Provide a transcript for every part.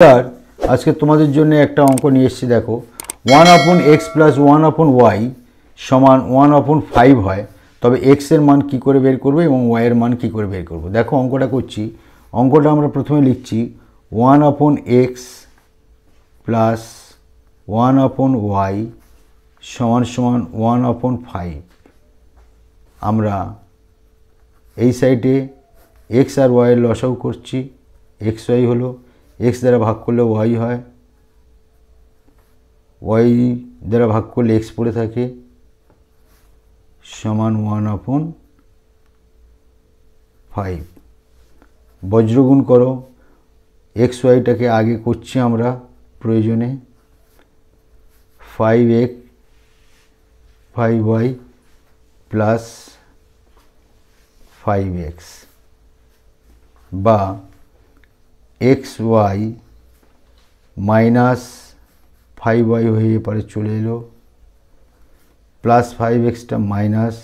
আর আজকে তোমাদের জন্য একটা অঙ্ক নিয়ে এসেছি। দেখো 1/x প্লাস 1/y সমান 1/5 হয়, তবে x এর মান কি করে বের করবো এবং y এর মান কি করে বের করবো। দেখো অঙ্কটা করছি। অঙ্কটা আমরা প্রথমে লিখছি 1/x প্লাস 1/y সমান সমান 1/5। আমরা এই সাইডে x আর y এর লসাগু করছি। xy হলো x দ্বারা ভাগ করলে y হয়, y দ্বারা ভাগ করলে x পড়ে থাকে, সমান 1/5। বজ্রগুণ করো, x yটাকে আগে করছি আমরা প্রয়োজনে, 5x 5y প্লাস 5x বা xy মাইনাস 5y হয়ে এপারে চলে এলো, প্লাস 5xটা মাইনাস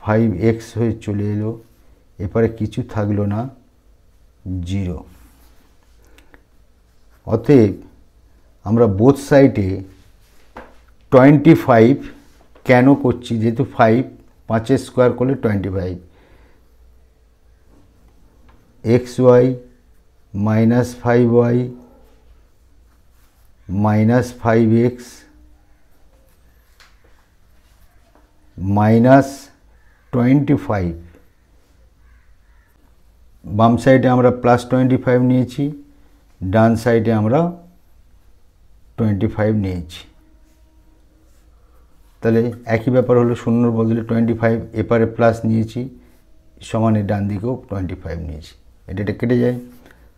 5x হয়ে চলে এলো, এপারে কিছু থাকলো না, 0। অতএব আমরা বোথ সাইডে 25 কেন করছি, যেহেতু 5 5 স্কোয়ার করলে 25, xy minus 5y minus 5x minus 25। বাম সাইডে আমরা প্লাস 25 নিয়েছি, ডান সাইডে আমরা 25 নিয়েছি। তাহলে একই ব্যাপার হলো, শূন্যর বদলে 25 এপারে প্লাস নিয়েছি, সমানে ডান দিকেও 25 নিয়েছি, এটা কেটে যায়।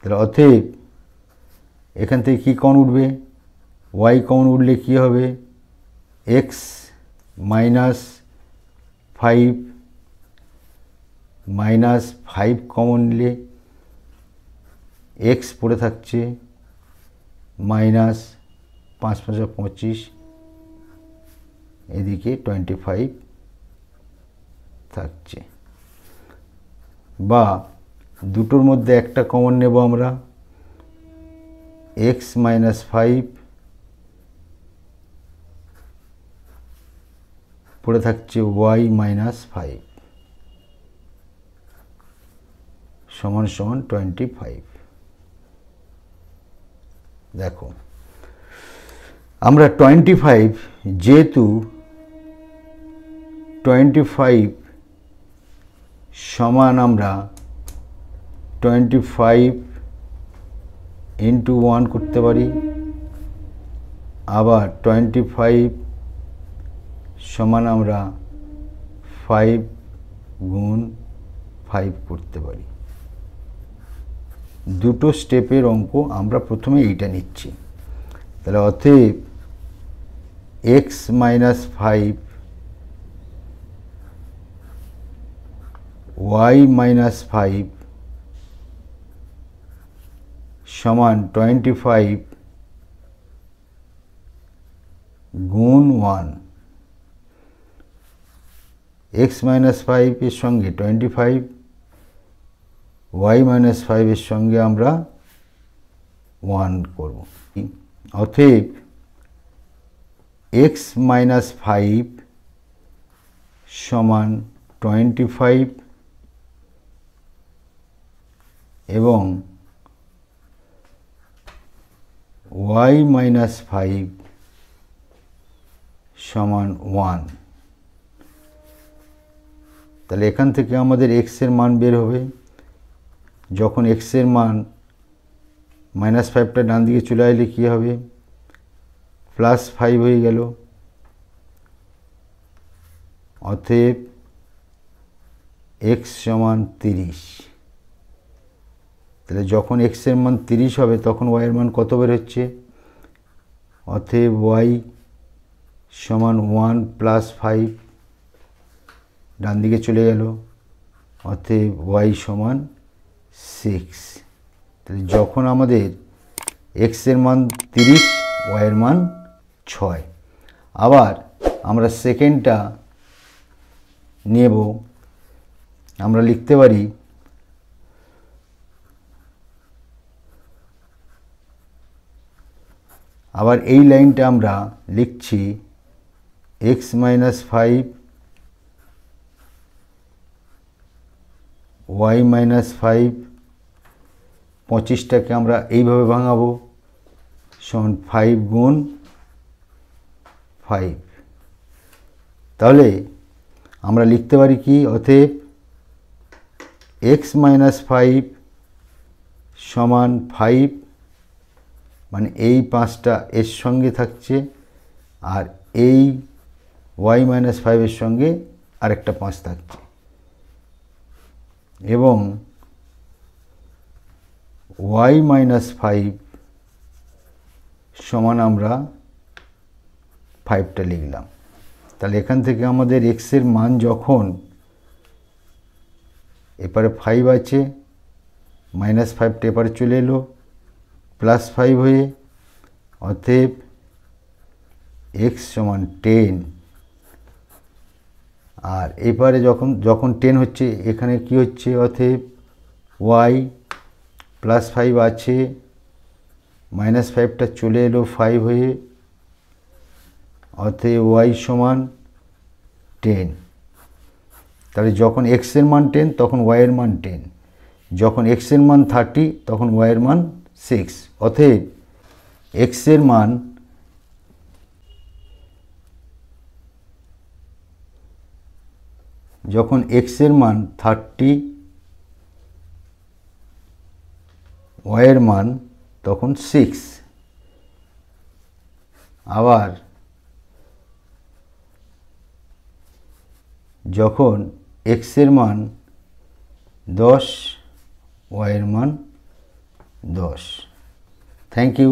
তাহলে অতএব এখান থেকে কী কমন উঠবে, y কমন উঠলে কী হবে, x মাইনাস 5 মাইনাস 5 কমন নিলে x পড়ে থাকছে মাইনাস 5 5 25, এদিকে 25 থাকছে। বা দুটোর মধ্যে একটা কমন নেব আমরা, x মাইনাস 5 পড়ে থাকছে y মাইনাস 5 সমান সমান 25। দেখো আমরা 25, যেহেতু 25 সমান আমরা 25 ইন্টু 1 করতে পারি, আবার 25 সমান আমরা 5 গুণ 5 করতে পারি। দুটো স্টেপের অঙ্ক আমরা প্রথমে এইটা নিচ্ছি। তাহলে অতএব x মাইনাস 5 y মাইনাস 5 সমান 25 গুণ 1। x মাইনাস 5 এর সঙ্গে 25, y মাইনাস 5 এর সঙ্গে আমরা 1 করব। অতএব x মাইনাস 5 সমান 25 এবং y মাইনাস 5 সমান 1। তাহলে এখান থেকে আমাদের x এর মান বের হবে। যখন x এর মান মাইনাস 5টা ডান দিকে চলে আসলে কী হবে, প্লাস 5 হয়ে গেল। অতএব x সমান 30। তাহলে যখন x এর মান 30 হবে তখন y এর মান কত বের হচ্ছে, অতএব y সমান 1 প্লাস 5 ডান দিকে চলে গেল, অতএব y সমান 6। তাহলে যখন আমাদের x এর মান 30, y এর মান 6। আবার আমরা সেকেন্ডটা নেব, আমরা লিখতে পারি আবার এই লাইনটা আমরা লিখছি x মাইনাস 5 y মাইনাস 5, 25টাকে আমরা এইভাবে ভাঙাবো সমান 5 গুণ 5। তাহলে আমরা লিখতে পারি কি, অতএব x মাইনাস 5 সমান 5, মানে এই 5টা এর সঙ্গে থাকছে আর এই y মাইনাস 5 এর সঙ্গে আরেকটা 5 থাকছে, এবং y মাইনাস 5 সমান আমরা 5টা লিখলাম। তাহলে এখান থেকে আমাদের x এর মান যখন এপারে 5 আছে, মাইনাস 5টা এপারে চলে এলো প্লাস 5 হয়ে, অতএব x সমান 10। আর এপারে যখন 10 হচ্ছে, এখানে কি হচ্ছে, অতএব y প্লাস 5 আছে, মাইনাস 5টা চলে এলো 5 হয়ে, অতএব y সমান 10। তাহলে যখন x এর মান 10 তখন y এর মান 10, যখন x এর মান 30 তখন y এর মান 6। অতএব x এর মান যখন x এর মান 30, y এর মান তখন 6। আবার যখন x এর মান 10, y এর মান 10। Thank you.